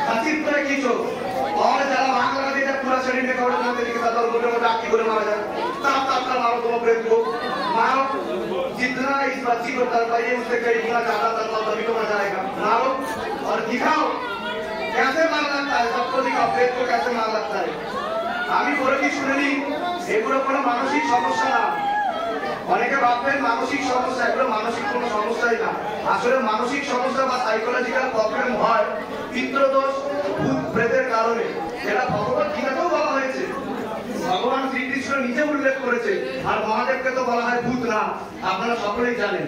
खासित করে কিছু और যারা বাংলা দিতে পুরো শরীর में कवड़ करते दिखता तो गोटे गोटे आखी गोले मारा जाए ताप ताप का मारो तुम प्रेत को मारो जितना इस बच्ची को तर पाइए उससे कई गुना ज्यादा तर पाओ तभी तो मजा आएगा मारो और दिखाओ कैसे मार लगता है सबको दिखाओ प्रेत को कैसे मार लगता है আমি করে কি শুনিনি এগুলো কোনো মানসিক সমস্যা না অনেকে ভাববেন মানসিক সমস্যা এগুলো মানসিক কোনো সমস্যাই না আসলে মানসিক সমস্যা বা সাইকোলজিক্যাল প্রবলেম হয় পিতৃদোষ ভূত প্রেতের কারণে যেটা ভগবত গীতাতেও বলা হয়েছে ভগবান শ্রীকৃষ্ণ নিজে উল্লেখ করেছে আর মহাদেবকে তো বলা হয় ভূত না আপনারা সকলেই জানেন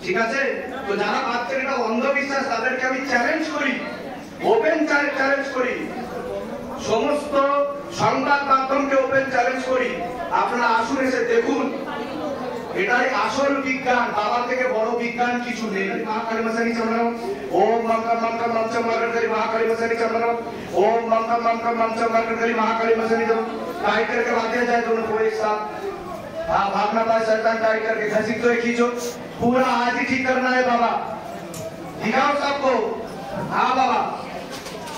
ঠিক আছে তো যারা ভাবছেন এটা অন্ধবিশ্বাস তাদেরকে আমি চ্যালেঞ্জ করি ওপেন চ্যালেঞ্জ করি সমস্ত সংবাদ মাধ্যমকে ওপেন চ্যালেঞ্জ করি আপনারা আসুন এসে দেখুন এটাই আসল বিজ্ঞান বাবা থেকে বড় বিজ্ঞান কিছু নেই মহাকালী মশানি চমড়াও ওম মঙ্গল মঙ্গল মঞ্চম মর্গরি মহাকালী মশানি চমড়াও ओम मम मम मर्कट करी महाकाली मसनी जब टाइट करके बांधे जाए दोनों को एक साथ हाँ भागना पाए शैतान टाइट करके घसीट तो खींचो पूरा आज ही ठीक करना है बाबा दिखाओ सबको हाँ बाबा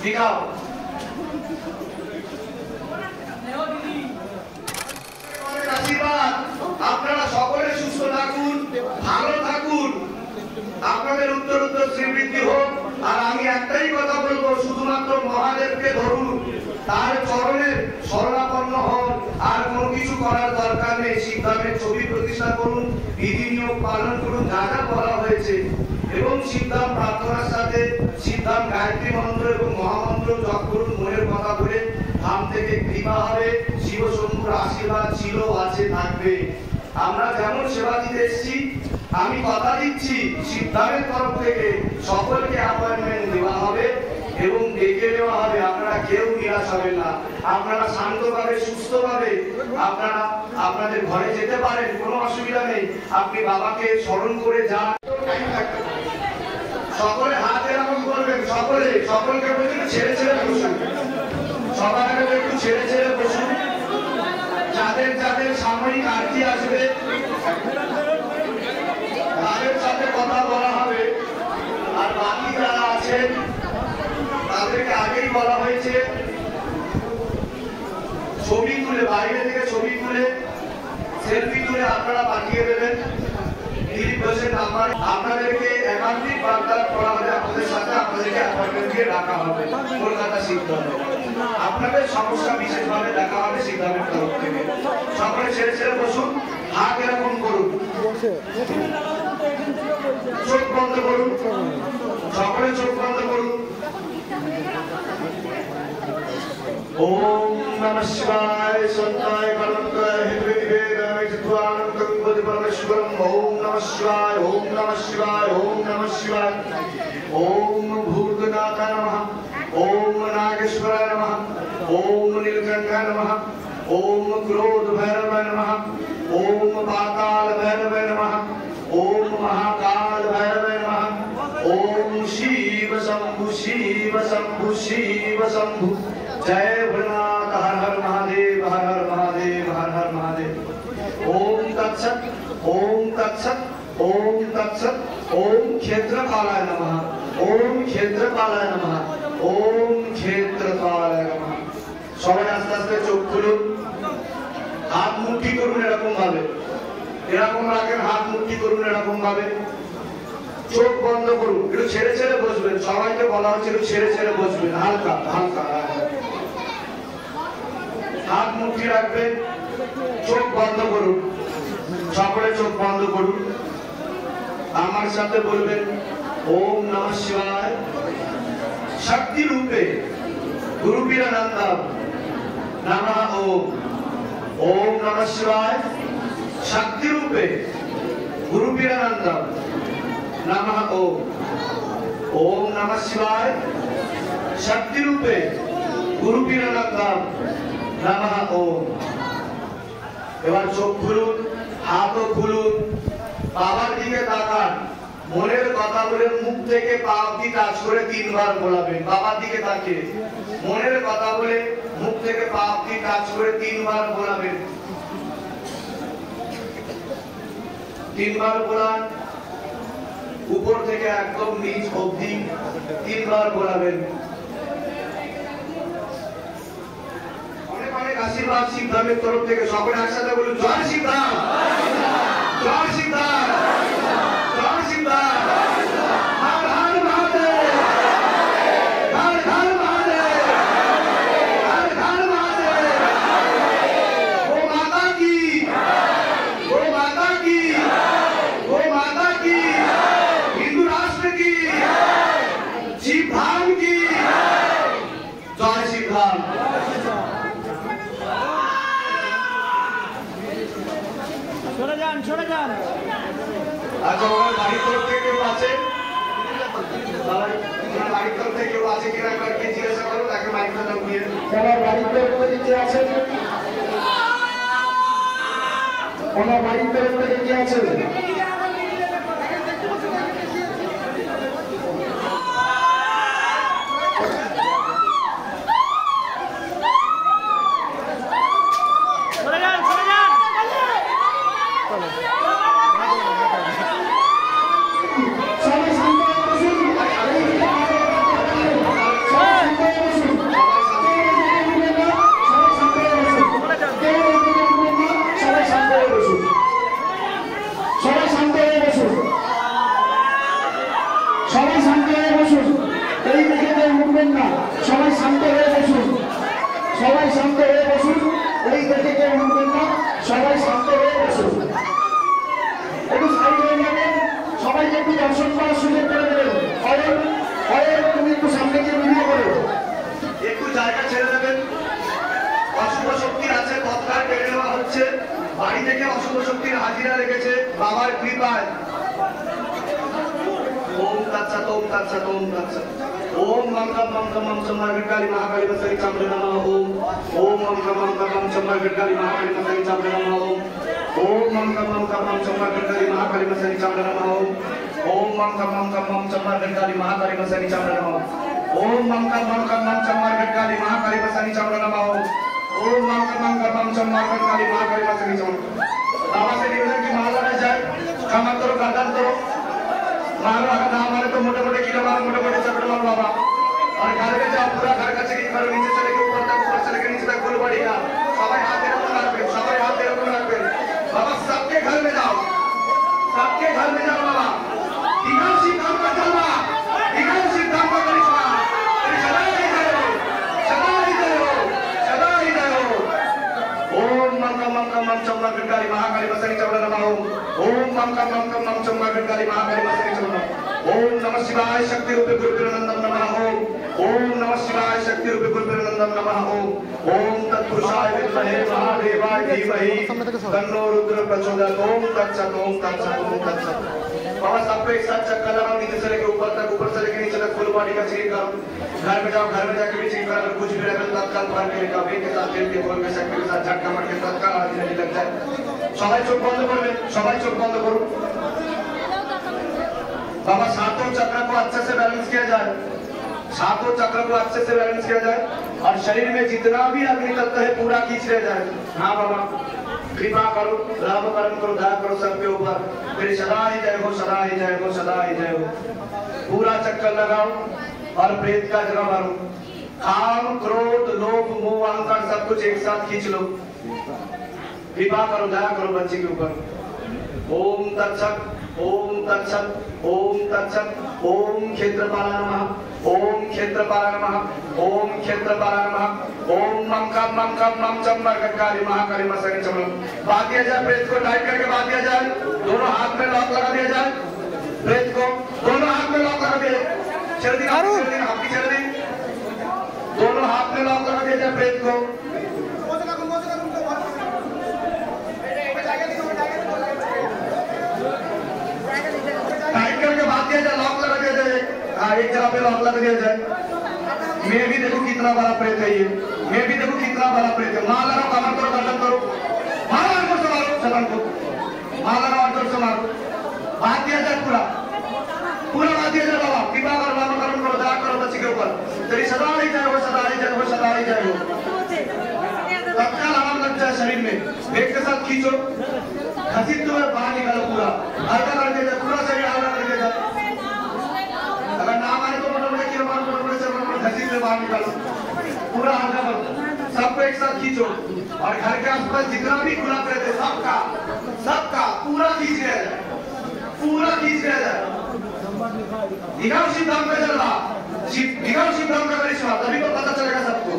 दिखाओ আশীর্বাদ আপনারা সকলে সুস্থ থাকুন ভালো থাকুন আপনাদের উত্তর উত্তর শ্রীবৃদ্ধি হোক আর আমি একটাই কথা বলবো শুধুমাত্র মহাদেবকে ধরুন তার চরণে শরণাপন্ন হন আর কোনো কিছু করার দরকার নেই শিবধামের ছবি প্রতিষ্ঠা করুন বিধি নিয়ম পালন করুন যা যা বলা হয়েছে এবং শিবধাম প্রার্থনার সাথে শিবধাম গায়ত্রী মন্ত্র এবং মহামন্ত্র জপ করুন মনের কথা বলে ধাম থেকে কৃপা হবে শিব শম্ভুর আশীর্বাদ ছিল আছে থাকবে আমরা যেমন সেবা দিতে এসেছি আমি কথা দিচ্ছি শিবধামের তরফ থেকে সকলকে অ্যাপয়েন্টমেন্ট দেওয়া হবে এবং ডেকে দেওয়া হবে আপনারা কেউ নিরাশ হবেন না আপনারা শান্তভাবে সুস্থভাবে আপনারা আপনাদের ঘরে যেতে পারেন কোনো অসুবিধা নেই আপনি বাবাকে স্মরণ করে যান সকলে হাত এরকম করবেন সকলকে বলছি ছেড়ে ছেড়ে বসুন সবার আগে একটু ছেড়ে ছেড়ে বসুন যাদের যাদের সাময়িক আরতি আসবে তাদের সাথে কথা বলা হবে আর বাকি যারা আছেন তাদেরকে আগেই বলা হয়েছে ছবি তুলে বাইরে থেকে ছবি তুলে সেলফি তুলে আপনারা পাঠিয়ে দেবেন দিলীপ ঘোষের নাম্বার আপনাদেরকে একান্তিক বার্তালাপ করা হবে আপনাদের সাথে আপনাদেরকে অ্যাপয়েন্টমেন্ট দিয়ে ডাকা হবে কলকাতা সিদ্ধান্ত আপনাদের সমস্যা বিশেষভাবে দেখা হবে সিদ্ধান্তের তরফ থেকে সকলে ছেড়ে ছেড়ে বসুন হাত এরকম করুন চোখ বন্ধ করুন সকলে চোখ বন্ধ করুন ओम नमः शिवाय संताय कलंकाय हितवेदाय चित्वानंतं बुद्धि परमेश्वरं ओम नमः शिवाय ओम नमः शिवाय ओम नमः शिवाय ओम भूतनाथाय नमः ओम नागेश्वराय नमः ओम नीलकंठाय नमः ओम क्रोध भैरवाय नमः ओम पाताल भैरवाय नमः ओम महाकाल भैरवाय नमः ओम शिव शंभु शिव शंभु शिव शंभु जय भोलेनाथ हर हर महादेव हर हर महादेव हर हर महादेव ओम तत्सत ओम तत्सत ओम तत्सत ओम क्षेत्रपालाय नमः ओम क्षेत्रपालाय नमः ओम क्षेत्रपालाय नमः সবাই আস্তে আস্তে চোখ খুলুন হাত মুঠি করুন এরকম রাখেন হাত মুঠি করুন এরকম ভাবে চোখ বন্ধ করুন একটু ছেড়ে ছেড়ে বসবেন সবাইকে বলা হচ্ছে একটু ছেড়ে ছেড়ে বসবেন হালকা হালকা হাত মুঠি রাখবেন চোখ বন্ধ করুন সকলে চোখ বন্ধ করুন আমার সাথে বলবেন ওম নমঃ শিবায় শক্তি রূপে গুরু পীরানন্দম नमः ओम ओम नमः शिवाय शक्ति रूपे गुरु पीरानंदम नमः ओम ओम नमः शिवाय शक्ति रूपे गुरु पीरानंदम नमः ओम এবার চোখ খুলুন হাতও খুলুন বাবার দিকে তাকান মনের কথা বলে মুখ থেকে পা অবধি টাচ করে তিনবার বলাবেন বাবার দিকে তাকিয়ে মনের কথা বলে মুখ থেকে পা অবধি টাচ করে তিনবার বলাবেন তিনবার বলান উপর থেকে একদম নিচ অবধি তিনবার বলাবেন অনেক আশীর্বাদ শিবধামের তরফ থেকে। সকলে একসাথে বলুন জয় শিবধাম, জয় শিবধাম, জয় শিবধাম। হর হর মহাদেব, হর হর মহাদেব, হর হর মহাদেব। গো মাতা কি, गो माता की, गो माता की, हिंदू राष्ट्र की, शिवधाम की जय शिवधाम। সরে যান। আচ্ছা ওনার বাড়ির তরফ থেকে কেউ আছে? ওনার বাড়ির তরফ থেকে কেউ আছে কিনা একবারকে জিজ্ঞাসা করো, তাকে মাইকটা দাও দিয়ে। ওনার বাড়ির তরফ থেকে কে আছেন? ওনার বাড়ির তরফ থেকে কে আছেন? বাড়ি থেকে অশুভ শক্তির হাজিরা রেখেছে বাবার কৃপায়। ओम तत्सत, ओम तत्सत, ओम तत्सत। ओम मम कम मम कम मम चम्मा गडकाली महाकाली मसरी चामरे नमः ओम। ओम मम कम मम चम्मा गडकाली महाकाली मसरी चामरे नमः ओम। ओम मम कम मम चम्मा गडकाली महाकाली मसरी चामरे नमः ओम। ओम मम कम मम चम्मा गडकाली महाकाली मसरी चामरे नमः ओम। ओम मम कम मम चम्मा गडकाली महाकाली मसरी चामरे नमः ओम। ओम मम कम चम्मा गडकाली महाकाली मसरी चामरे। बाबा से निवेदन की माला रह जाए, कमर करो, गर्दन करो, मारो। अगर ना मारे तो मोटे मोटे कीड़े मारो, मोटे मोटे चपड़ मारो बाबा। और घर में जाओ, पूरा घर का चेकिंग करो, नीचे चले के ऊपर तक, ऊपर चले के नीचे तक फुल बढ़ेगा। सबाई हाथ तेरे को रख पे, सबाई हाथ तेरे को रख पे बाबा। सबके घर में जाओ, सबके घर में जाओ बाबा। दिगाव शिवधाम का जलवा, दिगाव शिवधाम का करिश्मा, सदा ही जय हो, सदा ही जय हो, सदा ही जय हो। ओम मम कम चम्मा गडकाली महाकाली मसरी चामरे नमः ओम। ओम मम कम चम्मा गडकाली महाकाली मसरी चामरे नमः ओम। नमः शिवाय शक्ति रूपे गुरुपिरनंदन नमः ओम। ओम नमः शिवाय शक्ति रूपे गुरुपिरनंदन नमः ओम। ओम तत्पुरुषाय विद्महे महादेवाय धीमहि तन्नो रुद्र प्रचोदयात्। ओम तत्सत, ओम तत्सत, ओम तत्सत। बाबा सबको एक साथ चक्कर लगाओ, नीचे से लेके ऊपर तक, ऊपर से लेके नीचे तक फुल बॉडी का चेक करो। घर में जाओ, घर में जाके भी चेक करो। अगर कुछ भी रहे तत्काल बाहर के लेकर के साथ तेल के बोल के शक्ति के साथ झटका मार के तत्काल हाथ में लग जाए। সবাই চোখ বন্ধ করবে, সবাই চোখ বন্ধ করুন। बाबा सातों चक्र को अच्छे से बैलेंस किया जाए, सातों चक्र को अच्छे से बैलेंस किया जाए और शरीर में जितना भी अग्नि तत्व है पूरा खींच ले जाए। हाँ बाबा कृपा करो, राम कर्म करो, दया करो सबके ऊपर। फिर सदा ही जय हो, सदा ही जय हो, सदा ही जय हो। पूरा चक्कर लगाओ और प्रेत का जगह मारो। काम, क्रोध, लोभ, मोह, अहंकार सब कुछ एक साथ खींच लो। कृपा करो, दया करो बच्चे के ऊपर। ओम तत्सत, ओम तत्सत, ओम तत्सत। ओम क्षेत्रपालाय नमः, ओम क्षेत्रपालाय नमः, ओम क्षेत्रपालाय नमः। ओम मम चम्मा गडकाली महाकाली मसरी चामरे। बांध दिया जाए प्रेत को, टाइट करके बांध दिया जाए। दोनों हाथ में लॉक लगा दिया जाए प्रेत को, दोनों हाथ में लॉक लगा दिया। चल दी आपकी चल दी, दोनों हाथ में लॉक लगा दिया जाए प्रेत को। टाइट करके बांध दिया जाए, लॉक लगा दिया जाए। हाँ एक जगह पे लॉक लगा दिया जाए। मैं भी देखो कितना बड़ा प्रेत है ये, मैं भी देखो कितना बड़ा प्रेत है। माँ लगाओ, कमर करो, गर्दन करो, मारो अंदर से मारो, चलन को माँ लगाओ, अंदर से मारो। बांध दिया जाए पूरा, पूरा बांध दिया जाए बाबा। कृपा करो, नाम करो, दया करो बच्चे के ऊपर। तेरी सदा ही जय हो, सदा ही जय हो, सदा ही जय हो। तत्काल आराम लग जाए शरीर में। वेग के साथ खींचो, घसीट दो, बाहर निकालो पूरा, हल्का कर दिया जाए, पूरा शरीर हल्का कर दिया जाए। अगर ना मारे तो मोटे मोटे कीड़े मारो, मोटे मोटे से घसीट से बाहर निकालो, पूरा हल्का करो। सबको एक साथ खींचो और घर के आसपास जितना भी खुला रहते सबका सबका पूरा खींच गया जाए, पूरा खींच गया जाए। दिखाओ सिद्धांत में चल रहा, दिखाओ सिद्धांत का करिश्मा, तभी तो पता चलेगा सबको।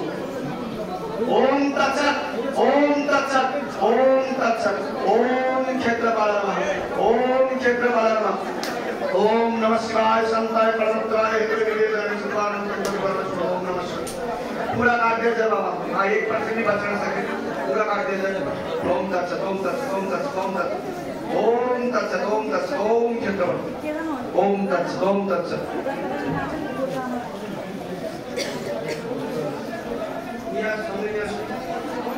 ओम तत्सत, ओम तत्सत, ओम तत्सत, ओम क्षेत्रपालाय नमः, ओम क्षेत्रपालाय नमः, ओम नमः शिवाय संताय परमत्राय हेतुर्विवेदाय सुभानंद ओम नमः शिवाय। पूरा काट दिया जाए बाबा, हाँ 1% भी बच ना सके, पूरा काट दिया जाए। ओम तत्सत, ओम तत्सत, ओम तत्सत, ओम तत्सत, ओम तत्सत, ओम तत्सत, ओम क्षेत्रपाल, ओम तत्सत, ओम तत्सत।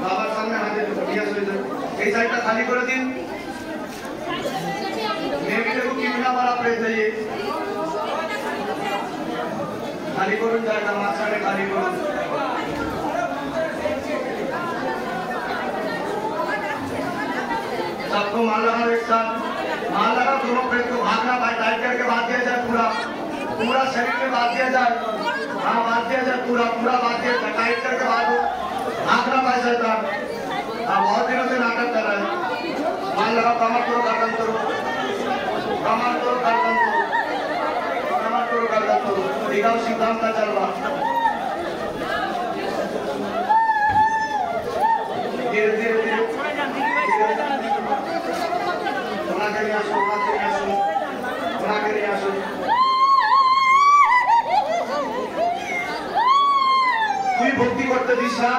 बाबा सामने हाथ दे, এই সাইডটা খালি করে দিন। মেয়েকে কিনা মারা প্রেস দিয়ে খালি করুন, জায়গা মাঝখানে খালি করুন। सबको माल लगाओ एक साथ, माल लगाओ दोनों प्रेस को, भागना भाई, टाइट करके बांध दिया जाए, पूरा पूरा शरीर में बांध दिया जाए। हाँ बांध दिया जाए, पूरा पूरा बांध दिया जाए, टाइट करके बांधो, भागना भाई शैतान। हाँ बहुत दिनों से नाटक कर रहा है। माल लगाओ, कमर करो, गर्दन करो, कमर करो, गर्दन करो, कमर करो, गर्दन करो। दिखाओ सिद्धांत का चल रहा, धीरे धीरे धीरे बना के नहीं आसो, बना के नहीं आसो, बना के नहीं आसो। তুই ভক্তি করতে দিস না,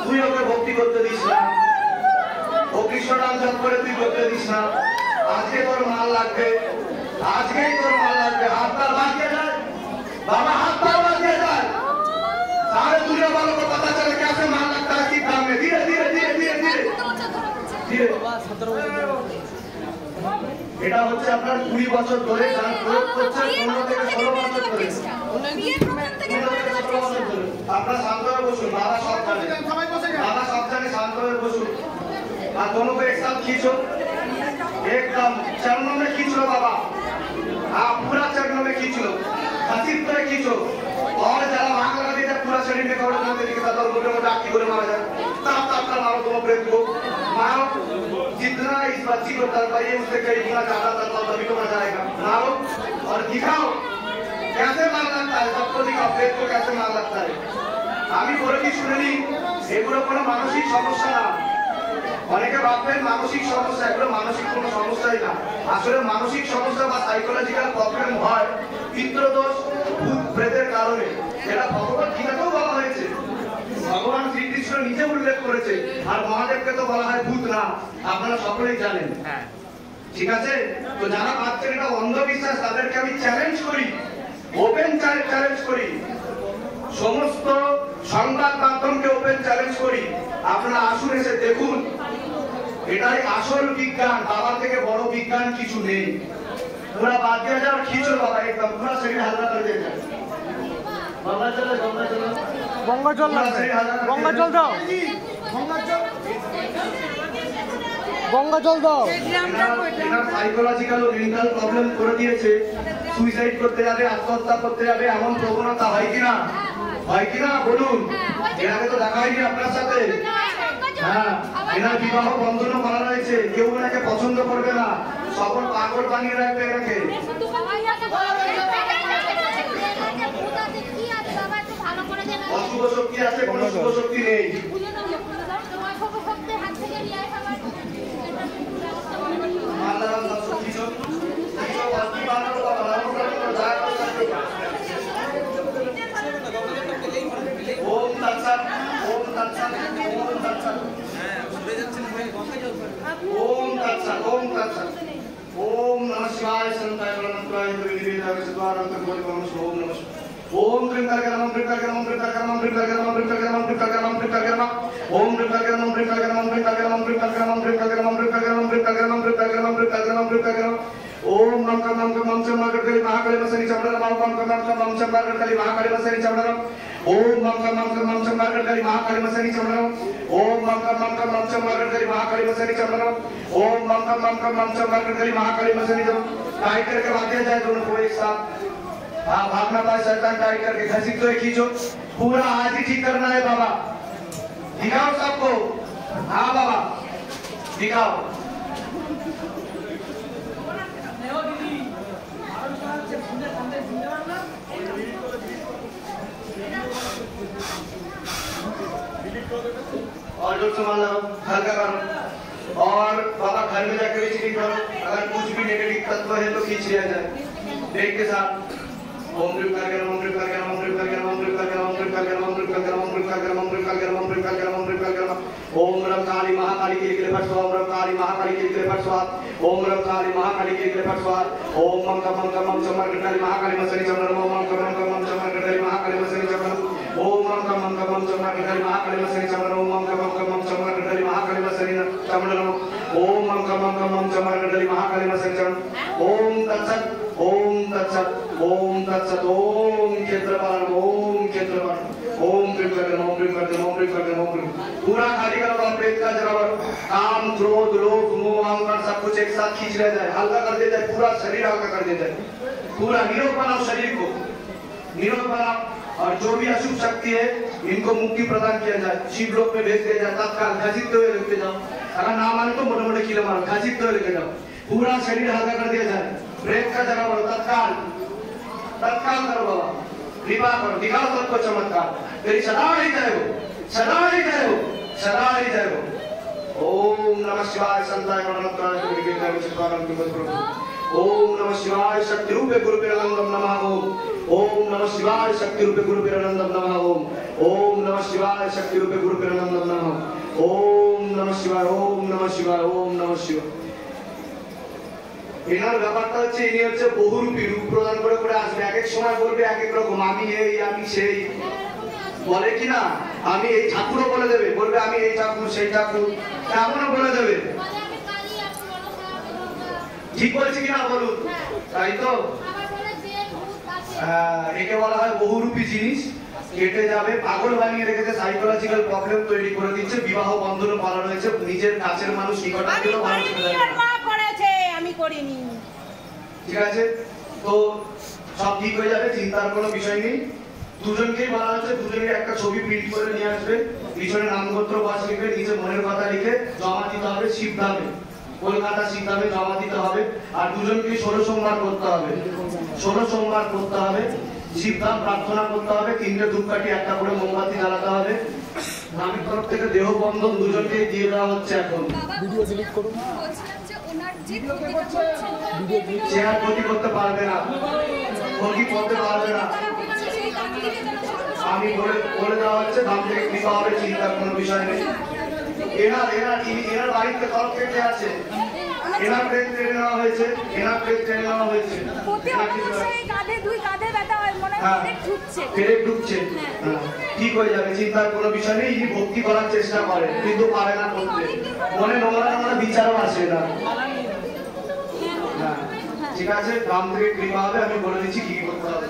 তুই ওকে ভক্তি করতে দিস না, ও কৃষ্ণ নাম জপ করে তুই করতে দিস না। আজকে তোর মাল লাগবে, আজকেই তোর মাল লাগবে। हाथ पैर बांध दिया जाए बाबा, हाथ पैर बांध दिया जाए, सारे दुनिया वालों को पता चले कैसे माल लगता है, किस दाम में। धीरे धीरे धीरे धीरे धीरे धीरे। এটা হচ্ছে আপনার 20 বছর ধরে গান প্রয়োগ করছেন, 15 থেকে 16 বছর ধরে। আপনারা শান্ত হয়ে বসুন, বাবা সব জানে, बाबा सब जाने, शांत हो बसो। और दोनों को एक साथ खींचो, एकदम चरणों में खींच लो बाबा। हाँ पूरा चरणों में खींच लो, घसीट कर खींचो। और जरा भाग लगा दीजिए पूरा शरीर में, कपड़े बांध दीजिए, ताकि गोले में आखी गोले मारा जाए। ताप ताप कर मारो दोनों प्रेत को, मारो। जितना इस बच्ची को तड़पाइए उससे कई गुना ज्यादा तड़पाओ, तभी तो मजा आएगा। मारो और दिखाओ कैसे मार लगता है, सबको दिखाओ प्रेत को कैसे मार लगता है। আমি বলে কি শুনেনি, এগুলো কোনো মানসিক সমস্যা না। অনেকে ভাববেন মানসিক সমস্যা, এগুলো মানসিক কোনো সমস্যাই না। আসলে মানসিক সমস্যা বা সাইকোলজিক্যাল প্রবলেম হয় পিতৃদোষ, ভূত প্রেতের কারণে। এটা ভগবত গীতাতেও বলা হয়েছে, ভগবান শ্রীকৃষ্ণ নিজে উল্লেখ করেছে। আর মহাদেবকে তো বলা হয় ভূত না, আপনারা সকলেই জানেন। ঠিক আছে, তো যারা ভাবছেন এটা অন্ধবিশ্বাস, তাদেরকে আমি চ্যালেঞ্জ করি, ওপেন চ্যালেঞ্জ করি, সমস্ত সংবাদ মাধ্যমকে ওপেন চ্যালেঞ্জ করি, আপনারা আসুন এসে দেখুন। এটাই আসল বিজ্ঞান, বাবা থেকে বড় বিজ্ঞান কিছু নেই। पूरा बात दिया जाए और खींचो बाबा, एकदम पूरा शरीर हल्का कर दिया जाए। गंगा जल, गंगा जल, गंगा जल, गंगा जल दाओ, गंगा जल दाओ। সাইকোলজিক্যাল ও মেন্টাল প্রবলেম করে দিয়েছে, সুইসাইড করতে যাবে, আত্মহত্যা করতে যাবে, এমন প্রবণতা হয় কিনা, হয় কিনা বলুন। এর আগে তো দেখা হয়নি আপনার সাথে। হ্যাঁ, এনার বিবাহ বন্ধনও করা রয়েছে, কেউ এনাকে পছন্দ করবে না, সকল পাগল বানিয়ে রাখবে এনাকে। অশুভ শক্তি আছে, কোনো শুভ শক্তি নেই। ओम तत्सत, ओम तत्सत, ओम तत्सत, ओम तत्सत, ओम तत्सत, ओम नमः शिवाय संताय प्रणतराय त्रिविधाय सुद्वारंत गोविंद ओम नमः ओम त्रिंकरगणम त्रिंकरगणम त्रिंकरगणम त्रिंकरगणम त्रिंकरगणम त्रिंकरगणम त्रिंकरगणम ओम त्रिंकरगणम त्रिंकरगणम त्रिंकरगणम त्रिंकरगणम त्रिंकरगणम त्रिंकरगणम त्रिंकरगणम त्रिंकरगणम त्रिंकरगणम त्रिंकरगणम ओम नम कम नम कम चम मागड़कली महाकाली मसनी चमड़न नम कम कम नम चम मागड़कली महाकाली मसनी चमड़न ओम नम कम नम चम मागड़कली महाकाली मसनी चमड़न ओम नम कम नम चम मागड़कली महाकाली मसनी चमड़न ओम नम कम नम चम मागड़कली महाकाली मसनी चमड़न। टाइट करके बांध जाए दोनों को एक साथ। हाँ भागना पाए शैतान, टाइट करके घसीटो, खींचो, पूरा आज ही ठीक करना है बाबा, दिखाओ सबको। हाँ बाबा दिखाओ। और जो संभाल हल्का करो और बाबा घर में जाकर भी चीटिंग करो। अगर कुछ भी नेगेटिव तत्व है तो खींच लिया जाए ब्रेक के साथ। ओम ह्रीं करके ओम ह्रीं करके ओम ह्रीं करके ओम ह्रीं करके ओम ह्रीं करके ओम ह्रीं करके ओम ह्रीं करके ओम ह्रीं करके ओम ह्रीं करके ओम ह्रीं करके ओम रम काली महाकाली के लिए फट स्वाहा। ओम रम काली महाकाली के लिए फट स्वाहा। ओम रम काली महाकाली के लिए फट स्वाहा। ओम मम कम चमर गटली महाकाली मसनी चमर ओम मम कम चमर गटली महाकाली मसनी चमर ओम मम कम चमर गटली महाकाली मसनी चमर ओम मम कम चमर गटली महाकाली मसनी चमर ओम मम कम चमर गटली महाकाली मसनी चमर ओम तत्सत ओम तत्सत ओम तत्सत ओम क्षेत्रपाल ओम क्षेत्रपाल ओम ह्रीं करके ओम ह्रीं करके ओम ह्रीं करके ओम ह्रीं पूरा खाली करो प्रेत का जरावर काम क्रोध लोभ मोह अहंकार सब कुछ एक साथ खींच लिया जाए। हल्का कर देता है पूरा शरीर हल्का कर देता है। पूरा निरोग बनाओ शरीर को निरोग बनाओ और जो भी अशुभ शक्ति है इनको मुक्ति प्रदान किया जाए। शिव लोक में भेज दिया जाए तत्काल घसीटते हुए लेके जाओ। अगर ना माने तो मोटे मोटे कीले मारो घसीटते हुए लेके जाओ। पूरा शरीर हल्का कर दिया जाए। प्रेत का जरावर तत्काल तत्काल करो बाबा कृपा करो दिखाओ सबको चमत्कार। तेरी सदा ही जय हो सदा ही जय हो सदा ही जय हो। ओम नमः शिवाय संताय गणनात्राय विघ्नाय चित्तारं किमस्प्रभु। ओम नमः शिवाय शक्ति रूपे गुरुपेरानंदम नमः ओम। ओम नमः शिवाय शक्ति रूपे गुरुपेरानंदम नमः ओम। ओम नमः शिवाय शक्ति रूपे गुरुपेरानंदम नमः ओम नमः शिवाय ओम नमः शिवाय ओम नमः शिवाय। এনার ব্যাপারটা হচ্ছে ইনি হচ্ছে বহুরূপী রূপ প্রদান করে করে আসবে। এক এক সময় বলবে এক এক রকম আমি এই আমি সেই বলে কি না আমি এই ঠাকুরও বলে দেবে বলবে আমি এই ঠাকুর সেই ঠাকুর এমনও বলে দেবে। ঠিক বলছি কিনা বলুন তাই তো। একে বলা হয় বহুরূপী জিনিস কেটে যাবে পাগল বানিয়ে রেখেছে সাইকোলজিক্যাল প্রবলেম তৈরি করে দিচ্ছে। বিবাহ বন্ধনে পালন হয়েছে নিজের কাছের মানুষ নিকটাত্মীয় মানুষ করিনি ঠিক আছে তো সব ঠিক হয়ে যাবে চিন্তার কোনো বিষয় নেই। দুজনকেই বলা হচ্ছে দুজনের একটা ছবি প্রিন্ট করে নিয়ে আসবে পিছনে নামগোত্র বাস লিখবে নিচে মনের কথা লিখে জমা দিতে হবে শিবধামে কলকাতা শিবধামে জমা দিতে হবে। আর দুজনকে 16 সোমবার করতে হবে 16 সোমবার করতে হবে। শিবধাম প্রার্থনা করতে হবে। 3টে ধূপকাঠি একটা করে মোমবাতি জ্বালাতে হবে। নামের তরফ থেকে দেহ বন্ধন দুজনকে দিয়ে দেওয়া হচ্ছে। এখন ভিডিও ডিলিট করুন। সে আর ক্ষতি করতে পারবে না ক্ষতি করতে পারবে না। আমি বলে দেওয়া হচ্ছে ধাম থেকে কৃপা হবে চিন্তার কোনো বিষয় নেই। এনার বাড়িতে তরফ থেকে আছে এনার প্রেত টেনে নেওয়া হয়েছে এনার প্রেত টেনে নেওয়া হয়েছে। ঢুকছে ঠিক হয়ে যাবে চিন্তার কোনো বিষয় নেই। ইনি ভক্তি করার চেষ্টা করে কিন্তু পারে না করতে। মনে নোংরা নোংরা বিচারও আসে না। ঠিক আছে ধাম থেকে কৃপা হবে। আমি বলে দিচ্ছি কি কি করতে হবে।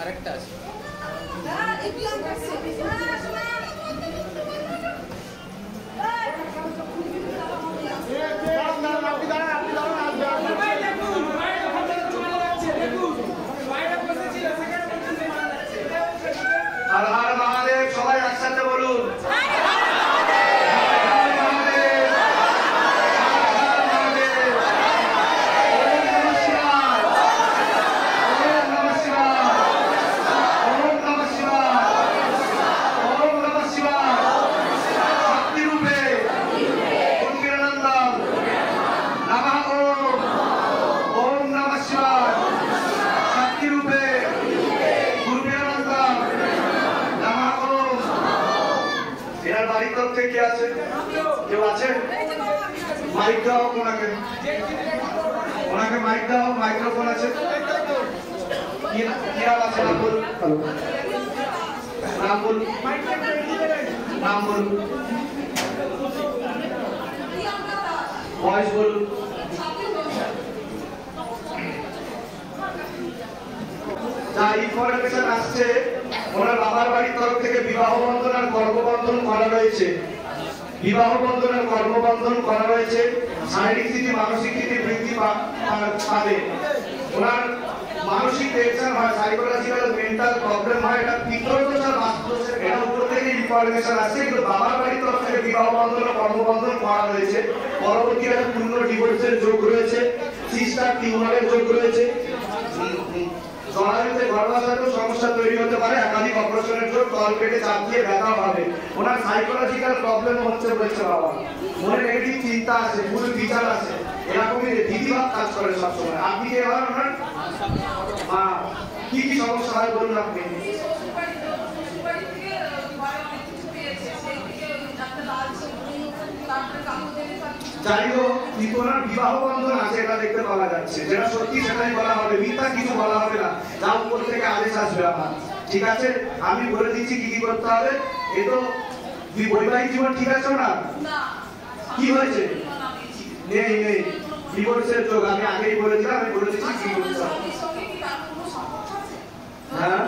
আরেকটা আছে हर हर महादेव সবাই একসাথে বলুন। কে আছে কেউ আছে মাইক দাও ওনাকে ওনাকে মাইক দাও মাইক্রোফোন আছে কি নাম আছে নাম বলুন নাম বলুন নাম বলুন ভয়েস বলুন। যা ইনফরমেশন আসছে ওনার বাবার বাড়ির তরফ থেকে বিবাহ বন্ধন আর গর্ভবন্ধন করা রয়েছে। বিবাহ বন্ধনের কর্মবন্ধন করা হয়েছে, শারীরিক স্থিতি মানসিক স্থিতি বৃদ্ধি পাবে। ওনার মানসিক টেনশন হয়, সাইকোলজিক্যাল মেন্টাল প্রবলেম হয়, এটা পিতৃদোষের বাস্তুদোষের এটা উপর থেকে ইনফরমেশন আসছে, কিন্তু বাবার বাড়ির তরফ থেকে বিবাহ বন্ধন ও কর্মবন্ধন করা হয়েছে। পরবর্তীকালে পূর্ণ ডিভোর্সের যোগ রয়েছে, সিস্টার টিউমারের যোগ রয়েছে, জরায়ুতে গর্ভাশয়ের সমস্যা তৈরি হতে পারে, একাধিক অপারেশনের যোগ, তল পেটে চাপ দিয়ে ব্যথা হবে। ওনার সাইকোলজিক্যাল প্রবলেম হচ্ছে বলছে বাবা, মনে নেগেটিভ চিন্তা আছে, ভুল বিচার আছে, এরকমই দিদিভাব কাজ করে সবসময়। আপনি এবার ওনার কি কি সমস্যা হয় বলুন আপনি? যাই হোক, কিন্তু ওনার বিবাহ বন্ধন আছে এটা দেখতে পাওয়া যাচ্ছে, যেটা সত্যি সেটাই বলা হবে, মিথ্যা কিছু বলা হবে না, যা উপর থেকে আদেশ আসবে আমার। ঠিক আছে, আমি বলে দিচ্ছি কি কি করতে হবে। এ তো বৈবাহিক জীবন ঠিক আছে না? কি হয়েছে? নেই নেই, ডিভোর্সের যোগ আমি আগেই বলে দিলাম, আমি বলে দিচ্ছি কি করতে হবে। হ্যাঁ,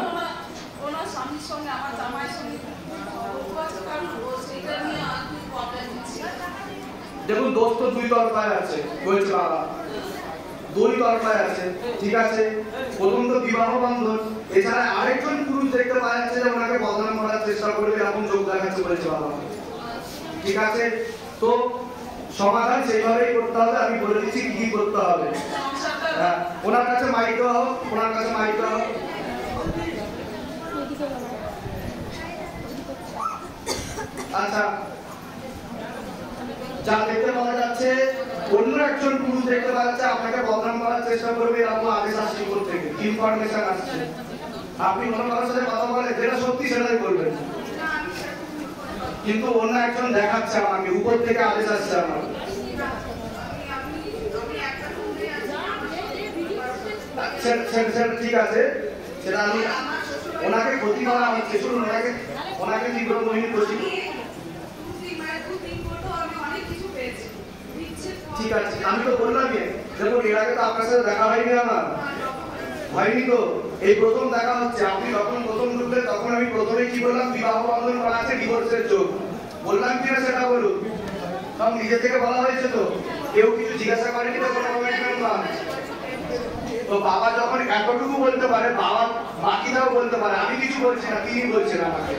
দেখুন দোষ তো দুই তরফায় আছে বলছে বাবা, দুই তরফায় আছে। ঠিক আছে, প্রথম তো বিবাহ বন্ধন, এছাড়া আরেকজন পুরুষ দেখতে পাওয়া যাচ্ছে যে ওনাকে বদনাম করার চেষ্টা করবে, এরকম যোগ দেখাচ্ছে বলেছে বাবা। ঠিক আছে, তো সমাধান সেইভাবেই করতে হবে, আমি বলে দিচ্ছি কি কি করতে হবে। হ্যাঁ, ওনার কাছে মাইক দেওয়া হোক, ওনার কাছে মাইক দেওয়া হোক। আচ্ছা, যা দেখতে পাওয়া যাচ্ছে অন্য একজন পুরুষ দেখতে পাওয়া যাচ্ছে আপনাকে বদনাম করার চেষ্টা করবে, এরকম আদেশ আসছে কোথা থেকে, ইনফরমেশন আসছে। আপনি অন্য কারোর সাথে কথা বলে যেটা সত্যি সেটাই করবেন, কিন্তু অন্য একজন দেখাচ্ছে আমাকে, উপর থেকে আদেশ আসছে আমার। ঠিক আছে, সেটা আমি ওনাকে ক্ষতি করা হচ্ছে, শুনুন ওনাকে তীব্র মোহিনী করছি। ঠিক আছে, আমি তো বললাম দেখুন এর আগে তো আপনার সাথে দেখা হয়নি, আমার হয়নি তো, এই প্রথম দেখা হচ্ছে। আপনি যখন প্রথম ঢুকলেন তখন আমি প্রথমে কি বললাম, বিবাহ বন্ধন করা আছে, ডিভোর্সের যোগ বললাম কিনা সেটা বলুন। সব নিজে থেকে বলা হয়েছে তো, কেউ কিছু জিজ্ঞাসা করেনি তো কোনো কমেন্ট না। তো বাবা যখন এতটুকু বলতে পারে, বাবা বাকিটাও বলতে পারে, আমি কিছু বলছি না, তিনি বলছেন আমাকে।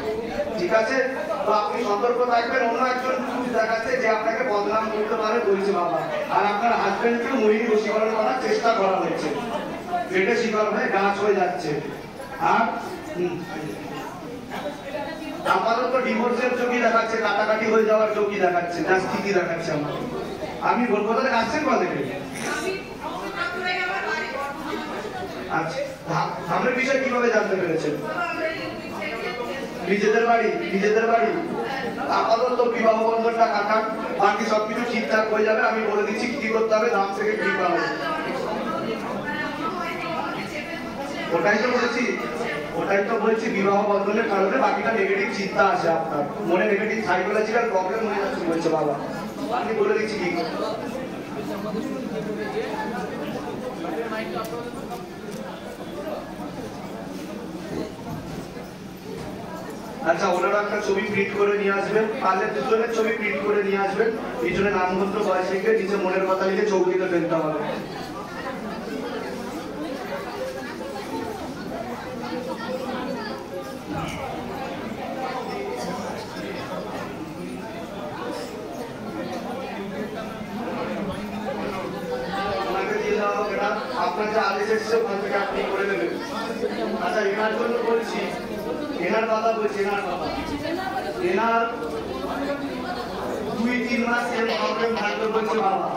ঠিক আছে, তো আপনি সতর্ক থাকবেন, অন্য একজন পুরুষ দেখাচ্ছে যে আপনাকে বদনাম করতে পারে বলছে বাবা, আর আপনার হাজবেন্ডকে মোহিনী বশীকরণ করার চেষ্টা করা হয়েছে, পেটে শিকার হয়ে গাছ হয়ে যাচ্ছে। আর আপাতত ডিভোর্সের যোগই দেখাচ্ছে, কাটাকাটি হয়ে যাওয়ার যোগই দেখাচ্ছে, যা স্থিতি দেখাচ্ছে আমার। আমি বলবো তাহলে আসছেন কল থেকে? আচ্ছা, আপনার বিষয় কিভাবে জানতে পেরেছেন? নিজেদের বাড়ি। আপাতত বিবাহ বন্ধনটা কাটান, বাকি সবকিছু ঠিকঠাক হয়ে যাবে। আমি বলে দিচ্ছি কি করতে হবে, ধাম থেকে কৃপা হবে। ওটাই তো বলছি বিবাহ বন্ধনের কারণে বাকিটা নেগেটিভ চিন্তা আছে, আপনার মনে নেগেটিভ সাইকোলজিক্যাল প্রবলেম হয়ে যাচ্ছে বলছে বাবা। আমি বলে দিচ্ছি কি করতে হবে। আচ্ছা, ওনারা একটা ছবি প্রিন্ট করে নিয়ে আসবেন, পারলে দুজনের ছবি প্রিন্ট করে নিয়ে আসবেন, পিছনে নামগোত্র বয়স লিখে, নিচে মনের কথা লিখে চৌকিতে ফেলতে হবে। ওনাকে দিয়ে দেওয়া হবে না, আপনার যে আদেশ এসেছে ওখান থেকে আপনি করে নেবেন। আচ্ছা, এনার জন্য বলছি, এনার কথা বলছি, এনার 2-3 মাস এর প্রবলেম থাকবে বলছে বাবা,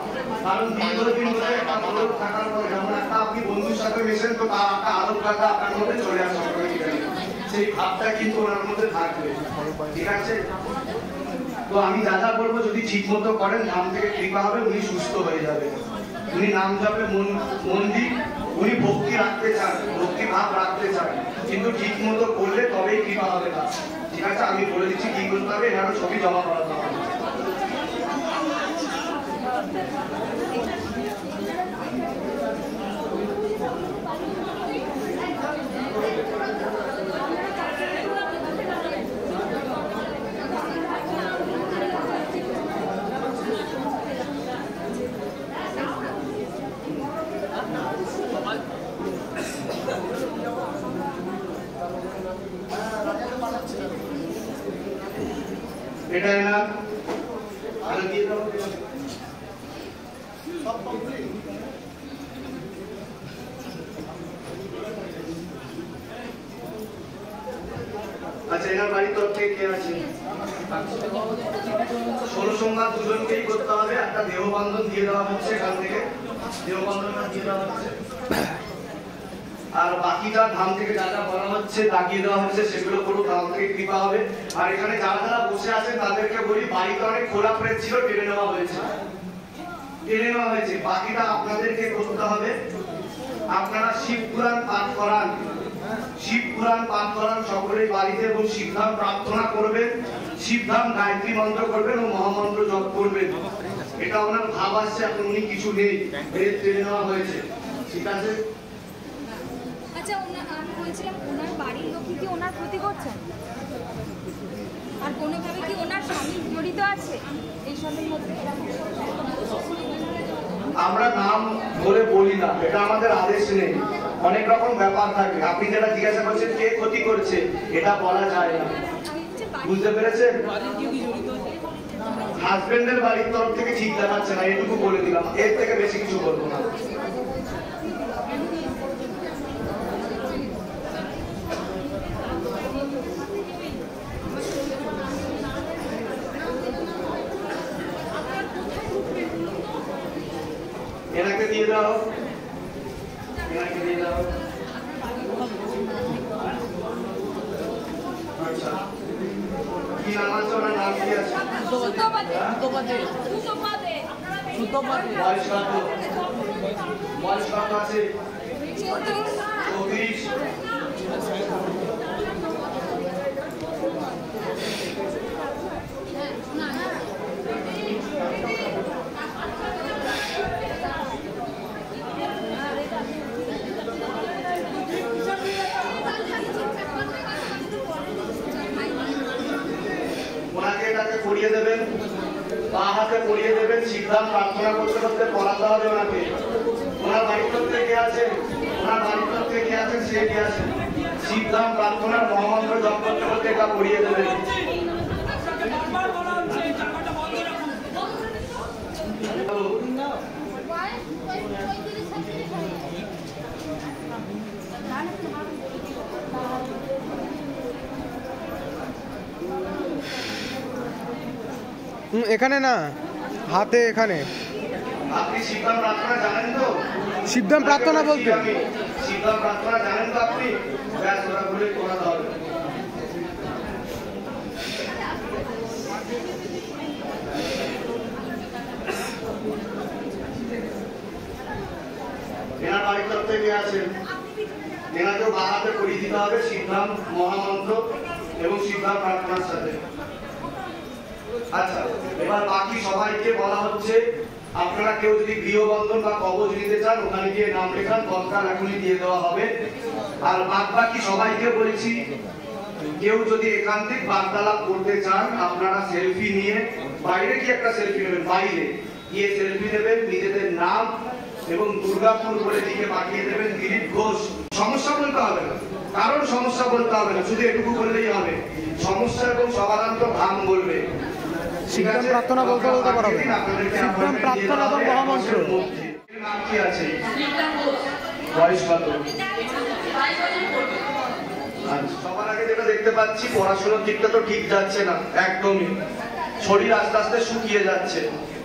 কারণ দীর্ঘদিন ধরে একটা বড় থাকার পরে যেমন একটা আপনি বন্ধুর সাথে মেশেন, তো তার একটা আদব কায়দা আপনার মধ্যে চলে আসে অটোমেটিক্যালি, সেই ভাবটা কিন্তু ওনার মধ্যে থাকবে। ঠিক আছে, তো আমি যা বলবো যদি ঠিক মতো করেন, ধাম থেকে কৃপা হবে, উনি সুস্থ হয়ে যাবে। উনি নাম জপে মন দিন, উনি ভক্তি রাখতে চান, ভক্তি ভাব রাখতে চান, কিন্তু ঠিক মতো করলে তবেই কৃপা হবে না। ঠিক আছে, আমি বলে দিচ্ছি কি করতে হবে, এনারও ছবি জমা করাতে হবে। এটাই না আর দিয়ে দাও আচ্ছা এনার বাড়ির তরফ থেকে কে আছে 16 সোমবার দুজনকেই করতে হবে একটা দেহবন্ধন দিয়ে দেওয়া হচ্ছে এখান থেকে দেহবন্ধনটা দিয়ে দেওয়া হচ্ছে আর বাকিটা ধাম থেকে যা যা বলা হচ্ছে তাকিয়ে দেওয়া হচ্ছে সেগুলো করুক ধাম থেকে কৃপা হবে আর এখানে যারা যারা বসে আছেন তাদেরকে বলি বাড়িতে অনেক খোলা প্রেত ছিল টেনে নেওয়া হয়েছে বাকিটা আপনাদেরকে করতে হবে আপনারা শিব পুরাণ পাঠ করান সকলেই বাড়িতে এবং শিবধাম প্রার্থনা করবেন শিবধাম গায়ত্রী মন্ত্র করবেন ও মহামন্ত্র জপ করবেন এটা ওনার ভাব আসছে এখন উনি কিছু নেই টেনে নেওয়া হয়েছে ঠিক আছে আচ্ছা আমি বলছিলাম ওনার বাড়ির লোক কি ওনার ক্ষতি করছেন আর কোনোভাবে কি ওনার স্বামী জড়িত আছে এই সবের মধ্যে আমরা নাম বলে বলি না এটা আমাদের আদেশ নেই অনেক রকম ব্যাপার থাকে আপনি যেটা জিজ্ঞাসা করছেন কে ক্ষতি করছে এটা বলা যায় না বুঝতে পেরেছেন হাজবেন্ডের বাড়ির তরফ থেকে ঠিক দেখাচ্ছে না এটুকু বলে দিলাম এর থেকে বেশি কিছু বলবো না এনাকে দিয়ে দাও আচ্ছা কি নাম আছে ওনার নাম কি আছে বয়স কত আছে 34 ওনাকে এটাকে পড়িয়ে দেবেন বা হাতে পড়িয়ে দেবেন শিবধাম প্রার্থনা করতে করতে পড়াতে হবে ওনাকে ওনার বাড়ির থেকে কে আছেন সে কে আছেন শিবধাম প্রার্থনার মহামন্ত্র জপ করতে করতে এটা পড়িয়ে দেবেন এখানে না হাতে এখানে আপনি শিবধাম প্রার্থনা জানেন তো শিবধাম প্রার্থনা বলতে শিবধাম প্রার্থনা জানেন তো আপনি ব্যাস ওরা বলে করাতে হবে এনার বাড়ির তরফ থেকে আছেন এনাকেও বাহাতে পড়িয়ে দিতে হবে শিবধাম মহামন্ত্র এবং শিবধাম প্রার্থনার সাথে আচ্ছা এবার বাকি সবাইকে বলা হচ্ছে আপনারা কেউ যদি গৃহবন্ধন বা কবজ নিতে চান ওখানে গিয়ে নাম লেখান দরকার এখনই দিয়ে দেওয়া হবে আর বাকি সবাইকে বলেছি কেউ যদি একান্তিক বার্তালাপ করতে চান আপনারা সেলফি নিয়ে বাইরে কি একটা সেলফি নেবেন বাইরে গিয়ে সেলফি নেবেন নিজেদের নাম এবং দুর্গাপুর বলে দিকে পাঠিয়ে দেবেন দিলীপ ঘোষ সমস্যা বলতে হবে না কারণ সমস্যা বলতে হবে না শুধু এটুকু বললেই হবে সমস্যা এবং সমাধান তো ধাম বলবে শিবধাম প্রার্থনা বলতে বলতে পারবে শিবধাম প্রার্থনা এবং মহামন্ত্র নাম কি আছে বয়স কত সবার আগে যেটা দেখতে পাচ্ছি পড়াশোনার দিকটা তো ঠিক যাচ্ছে না একদমই শরীর আস্তে আস্তে শুকিয়ে যাচ্ছে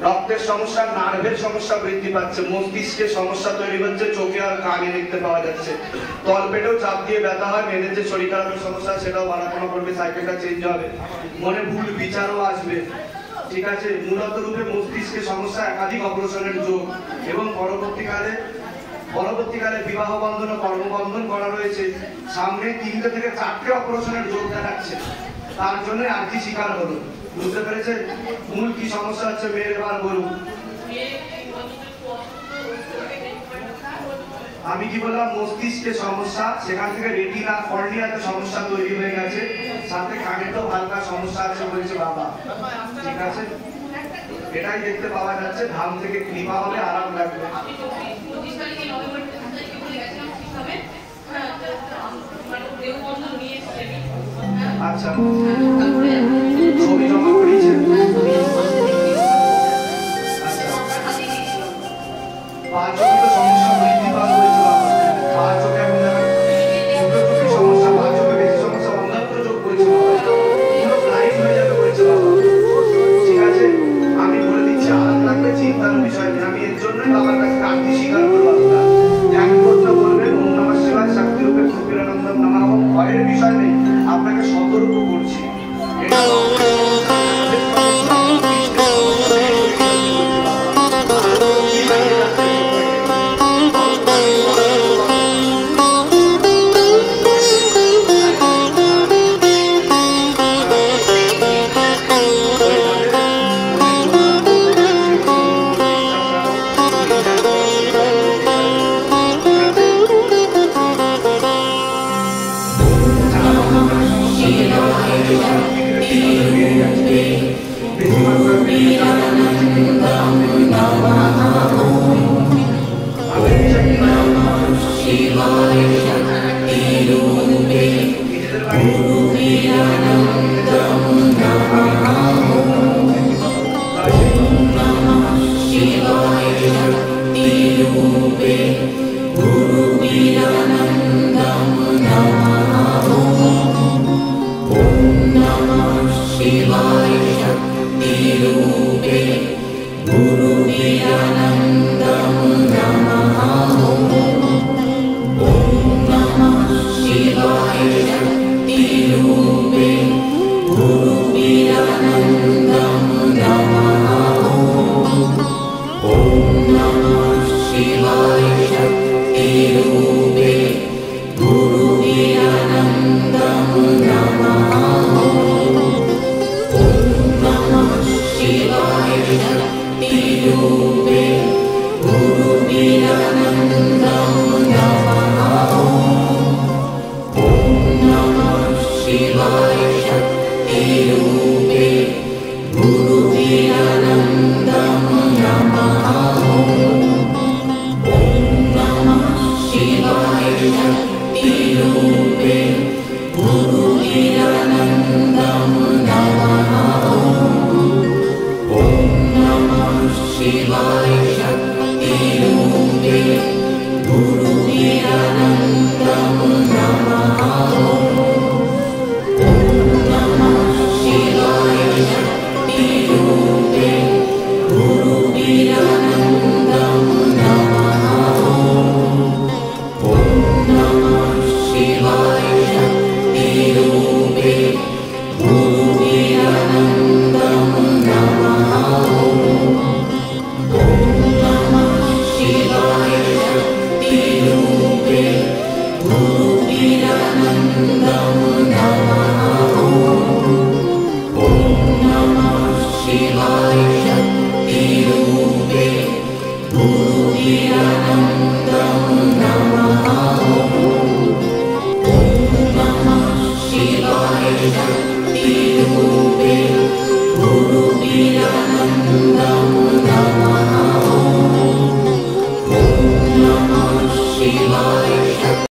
রক্তের সমস্যা নার্ভের সমস্যা বৃদ্ধি পাচ্ছে মস্তিষ্কের সমস্যা তৈরি হচ্ছে চোখে আর কানে দেখতে পাওয়া যাচ্ছে তলপেটেও চাপ দিয়ে ব্যথা হয় মেয়েদের যে শরীর খারাপের সমস্যা সেটাও বাড়ানো করবে সাইকেলটা চেঞ্জ হবে মনে ভুল বিচারও আসবে ঠিক আছে মূলত রূপে মস্তিষ্কের সমস্যা একাধিক অপারেশনের যোগ এবং পরবর্তীকালে বিবাহ বন্ধন ও কর্মবন্ধন করা রয়েছে সামনে 3 থেকে 4টে অপারেশনের যোগ দেখাচ্ছে তার জন্য আর্জি শিকার হলো বুঝতে পেরেছেন মূল কি সমস্যা হচ্ছে মেয়ের এবার বলুন আমি কি বললাম মস্তিষ্কের সমস্যা সেখান থেকে রেটিনা কর্নিয়াতে সমস্যা তৈরি হয়ে গেছে সাথে কানেতেও হালকা সমস্যা আছে বলছে বাবা ঠিক আছে এটাই দেখতে পাওয়া যাচ্ছে ধাম থেকে কৃপা হলে আরাম লাগবে আচ্ছা